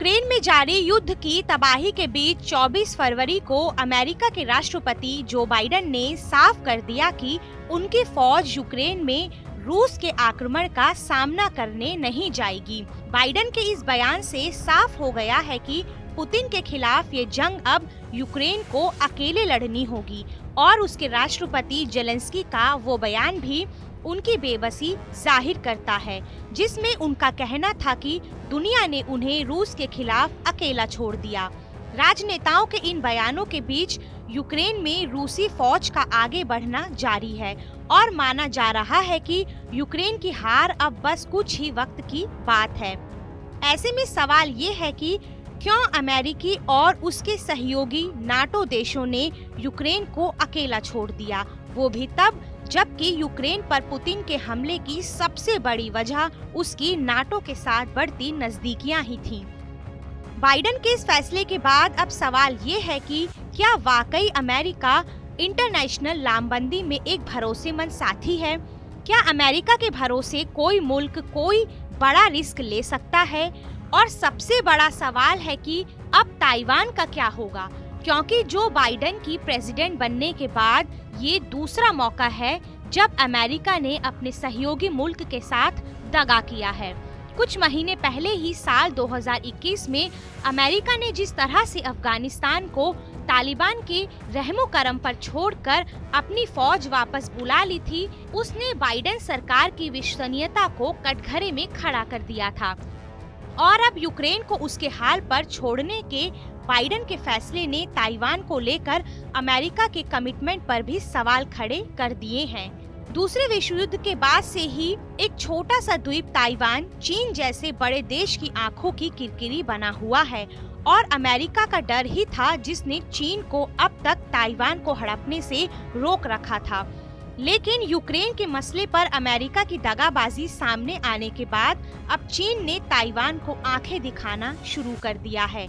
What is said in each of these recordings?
Ukraine में जारी युद्ध की तबाही के बीच 24 फरवरी को अमेरिका के राष्ट्रपति जो बाइडेन ने साफ कर दिया कि उनकी फौज यूक्रेन में रूस के आक्रमण का सामना करने नहीं जाएगी। बाइडेन के इस बयान से साफ हो गया है कि पुतिन के खिलाफ ये जंग अब यूक्रेन को अकेले लड़नी होगी और उसके राष्ट्रपति जेलेंस्की का वो बयान भी उनकी बेबसी जाहिर करता है, जिसमें उनका कहना था कि दुनिया ने उन्हें रूस के खिलाफ अकेला छोड़ दिया। राजनेताओं के इन बयानों के बीच यूक्रेन में रूसी फौज का आगे बढ़ना जारी है और माना जा रहा है कि यूक्रेन की हार अब बस कुछ ही वक्त की बात है। ऐसे में सवाल ये है कि क्यों अमेरिकी और उसके सहयोगी नाटो देशों ने यूक्रेन को अकेला छोड़ दिया, वो भी तब जबकि यूक्रेन पर पुतिन के हमले की सबसे बड़ी वजह उसकी नाटो के साथ बढ़ती नजदीकियां ही थीं। बाइडेन के इस फैसले के बाद अब सवाल ये है कि क्या वाकई अमेरिका इंटरनेशनल लामबंदी में एक भरोसेमंद साथी है? क्या अमेरिका के भरोसे कोई मुल्क कोई बड़ा रिस्क ले सकता है? और सबसे बड़ा सवाल है कि अब ताइवान का क्या होगा, क्योंकि जो बाइडेन की प्रेसिडेंट बनने के बाद ये दूसरा मौका है जब अमेरिका ने अपने सहयोगी मुल्क के साथ दगा किया है। कुछ महीने पहले ही साल 2021 में अमेरिका ने जिस तरह से अफगानिस्तान को तालिबान के रहमो करम पर छोड़कर अपनी फौज वापस बुला ली थी, उसने बाइडेन सरकार की विश्वसनीयता को कटघरे में खड़ा कर दिया था। और अब यूक्रेन को उसके हाल पर छोड़ने के बाइडेन के फैसले ने ताइवान को लेकर अमेरिका के कमिटमेंट पर भी सवाल खड़े कर दिए हैं। दूसरे विश्व युद्ध के बाद से ही एक छोटा सा द्वीप ताइवान चीन जैसे बड़े देश की आंखों की किरकिरी बना हुआ है और अमेरिका का डर ही था जिसने चीन को अब तक ताइवान को हड़पने से रोक रखा था। लेकिन यूक्रेन के मसले पर अमेरिका की दगाबाजी सामने आने के बाद अब चीन ने ताइवान को आंखें दिखाना शुरू कर दिया है।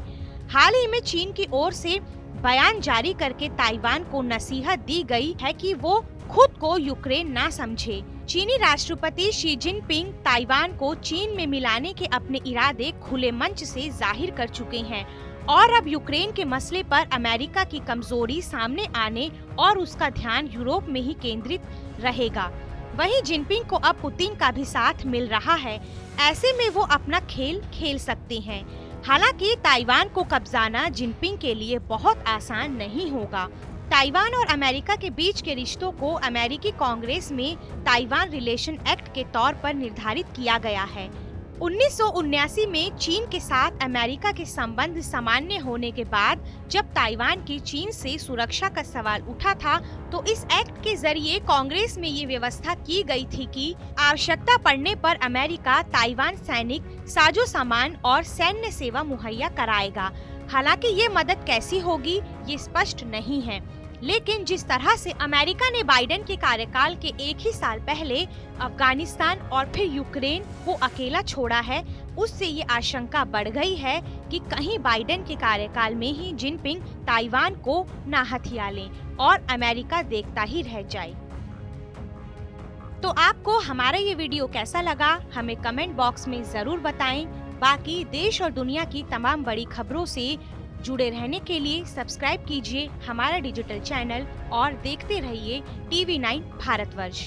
हाल ही में चीन की ओर से बयान जारी करके ताइवान को नसीहत दी गई है कि वो खुद को यूक्रेन ना समझे। चीनी राष्ट्रपति शी जिनपिंग ताइवान को चीन में मिलाने के अपने इरादे खुले मंच से जाहिर कर चुके हैं और अब यूक्रेन के मसले पर अमेरिका की कमजोरी सामने आने और उसका ध्यान यूरोप में ही केंद्रित रहेगा। वहीं जिनपिंग को अब पुतिन का भी साथ मिल रहा है, ऐसे में वो अपना खेल खेल सकते हैं। हालांकि ताइवान को कब्जाना जिनपिंग के लिए बहुत आसान नहीं होगा। ताइवान और अमेरिका के बीच के रिश्तों को अमेरिकी कांग्रेस में ताइवान रिलेशन एक्ट के तौर पर निर्धारित किया गया है। 1979 में चीन के साथ अमेरिका के संबंध सामान्य होने के बाद जब ताइवान की चीन से सुरक्षा का सवाल उठा था, तो इस एक्ट के जरिए कांग्रेस में ये व्यवस्था की गई थी कि आवश्यकता पड़ने पर अमेरिका ताइवान सैनिक साजो सामान और सैन्य सेवा मुहैया कराएगा। हालांकि ये मदद कैसी होगी ये स्पष्ट नहीं है, लेकिन जिस तरह से अमेरिका ने बाइडेन के कार्यकाल के एक ही साल पहले अफगानिस्तान और फिर यूक्रेन को अकेला छोड़ा है, उससे ये आशंका बढ़ गई है कि कहीं बाइडेन के कार्यकाल में ही जिनपिंग ताइवान को ना हथिया लें और अमेरिका देखता ही रह जाए। तो आपको हमारा ये वीडियो कैसा लगा, हमें कमेंट बॉक्स में जरूर बताएं। बाकी देश और दुनिया की तमाम बड़ी खबरों से जुड़े रहने के लिए सब्सक्राइब कीजिए हमारा डिजिटल चैनल और देखते रहिए TV9 भारतवर्ष।